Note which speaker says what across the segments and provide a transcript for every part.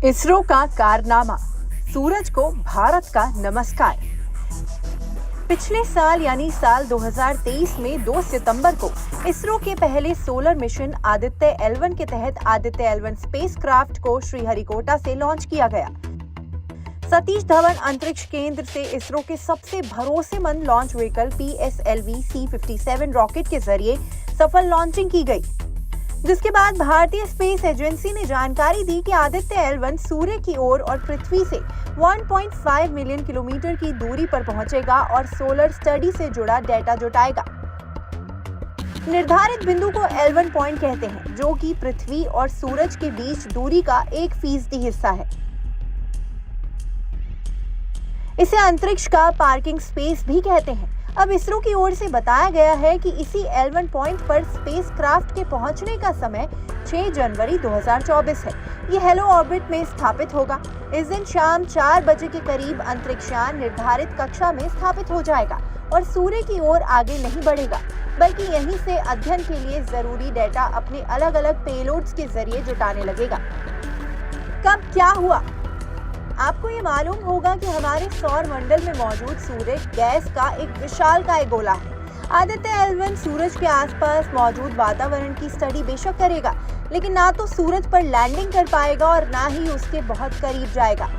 Speaker 1: इसरो का कारनामा, सूरज को भारत का नमस्कार। पिछले साल यानी साल 2023 में 2 सितंबर को इसरो के पहले सोलर मिशन आदित्य L1 के तहत आदित्य L1 स्पेसक्राफ्ट को श्रीहरिकोटा से लॉन्च किया गया। सतीश धवन अंतरिक्ष केंद्र से इसरो के सबसे भरोसेमंद लॉन्च व्हीकल PSLV-C57 रॉकेट के जरिए सफल लॉन्चिंग की गई, जिसके बाद भारतीय स्पेस एजेंसी ने जानकारी दी कि आदित्य L1 सूर्य की ओर और पृथ्वी से 1.5 मिलियन किलोमीटर की दूरी पर पहुंचेगा और सोलर स्टडी से जुड़ा डेटा जुटाएगा। निर्धारित बिंदु को L1 पॉइंट कहते हैं, जो कि पृथ्वी और सूरज के बीच दूरी का 1% हिस्सा है। इसे अंतरिक्ष का पार्किंग स्पेस भी कहते हैं। अब इसरो की ओर से बताया गया है कि इसी L1 पॉइंट पर स्पेसक्राफ्ट के पहुंचने का समय 6 जनवरी 2024 है। ये हेलो ऑर्बिट में स्थापित होगा। इस दिन शाम 4 बजे के करीब अंतरिक्षयान निर्धारित कक्षा में स्थापित हो जाएगा और सूर्य की ओर आगे नहीं बढ़ेगा, बल्कि यहीं से अध्ययन के लिए जरूरी डेटा अपने अलग अलग पेलोड्स के जरिए जुटाने लगेगा। कब क्या हुआ? आपको ये मालूम होगा कि हमारे सौर मंडल में मौजूद सूर्य गैस का एक विशालकाय गोला है। आदित्य L1 सूरज के आसपास मौजूद वातावरण की स्टडी बेशक करेगा, लेकिन ना तो सूरज पर लैंडिंग कर पाएगा और ना ही उसके बहुत करीब जाएगा।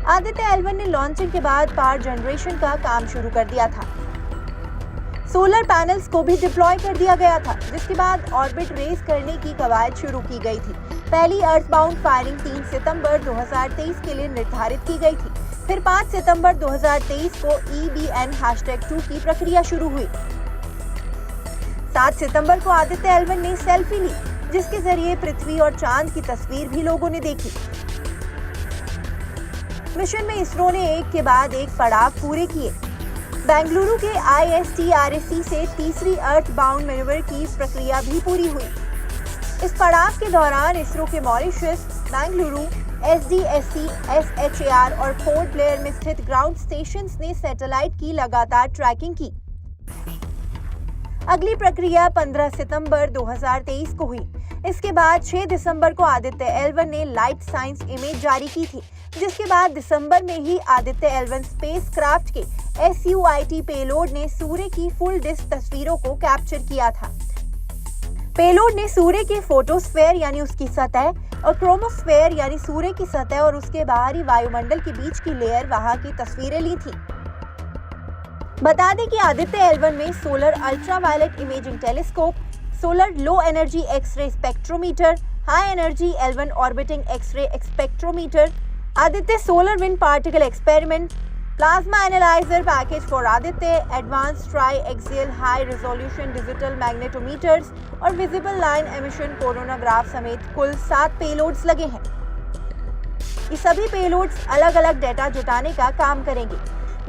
Speaker 1: आदित्य L1 ने लॉन्चिंग के बाद पावर जनरेशन का काम शुरू कर दिया था। सोलर पैनल्स को भी डिप्लॉय कर दिया गया था, जिसके बाद ऑर्बिट रेस करने की कवायद शुरू की गई थी। पहली अर्थबाउंड फायरिंग 3 सितंबर 2023 के लिए निर्धारित की गई थी। फिर 5 सितंबर 2023 को EBN #2 की प्रक्रिया शुरू हुई। 7 सितंबर को आदित्य L1 ने सेल्फी ली, जिसके जरिए पृथ्वी और चांद की तस्वीर भी लोगों ने देखी। मिशन में इसरो ने एक के बाद एक पड़ाव पूरे किए। बेंगलुरु के ISTRC से तीसरी अर्थबाउंड मैन्यूवर की प्रक्रिया भी पूरी हुई। इस पड़ाव के दौरान इसरो के मॉरिशस, बेंगलुरु, SDSC, SHAR और पोर्ट ब्लेयर में स्थित ग्राउंड स्टेशंस ने सैटेलाइट की लगातार ट्रैकिंग की। अगली प्रक्रिया 15 सितंबर 2023 को हुई। इसके बाद 6 दिसंबर को आदित्य L1 ने लाइट साइंस इमेज जारी की थी, जिसके बाद दिसंबर में ही आदित्य L1 स्पेसक्राफ्ट के SUIT पेलोड ने सूर्य की फुल डिस्क तस्वीरों को कैप्चर किया था। पेलोड ने सूर्य के फोटोस्फेयर यानी उसकी सतह और क्रोमोस्फेयर यानी सूर्य की सतह और उसके बाहरी वायुमंडल के बीच की लेयर वहां की तस्वीरें ली थी। बता दें कि आदित्य L1 में solar ultraviolet imaging telescope, solar low energy x-ray spectrometer, high energy L1 orbiting x-ray spectrometer, Aditya solar wind particle experiment, plasma analyser package for Aditya, advance triaxial high resolution digital magnetometers और visible line emission coronagraph समेत कुल 7 payloads लगे हैं। ये सभी payloads अलग अलग data जुटाने का काम करेंगे।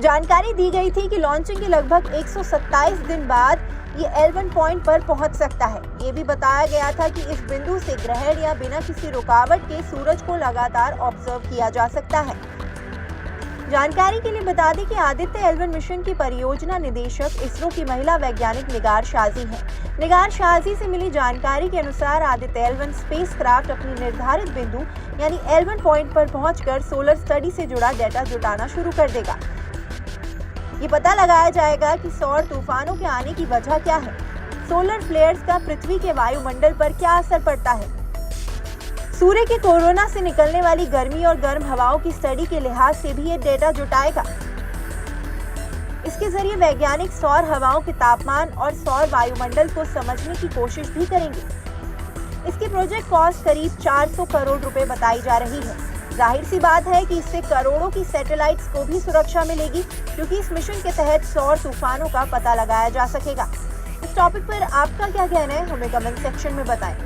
Speaker 1: जानकारी दी गई थी कि लॉन्चिंग के लगभग 127 दिन बाद ये L1 पॉइंट पर पहुंच सकता है। ये भी बताया गया था कि इस बिंदु से ग्रहण या बिना किसी रुकावट के सूरज को लगातार ऑब्जर्व किया जा सकता है। जानकारी के लिए बता दें कि आदित्य L1 मिशन की परियोजना निदेशक इसरो की महिला वैज्ञानिक निगार शाजी हैं। निगार शाजी से मिली जानकारी के अनुसार आदित्य L1 स्पेसक्राफ्ट अपनी निर्धारित बिंदु यानी L1 पॉइंट पर पहुंचकर सोलर स्टडी से जुड़ा डेटा जुटाना शुरू कर देगा। ये पता लगाया जाएगा कि सौर तूफानों के आने की वजह क्या है, सोलर फ्लेयर्स का पृथ्वी के वायुमंडल पर क्या असर पड़ता है, सूर्य के कोरोना से निकलने वाली गर्मी और गर्म हवाओं की स्टडी के लिहाज से भी ये डेटा जुटाएगा। इसके जरिए वैज्ञानिक सौर हवाओं के तापमान और सौर वायुमंडल को समझने की कोशिश भी करेंगे। इसकी प्रोजेक्ट कॉस्ट करीब 400 करोड़ रुपए बताई जा रही है। जाहिर सी बात है कि इससे करोड़ों की सैटेलाइट्स को भी सुरक्षा मिलेगी, क्योंकि इस मिशन के तहत सौर तूफानों का पता लगाया जा सकेगा। इस टॉपिक पर आपका क्या कहना है, हमें कमेंट सेक्शन में बताएं।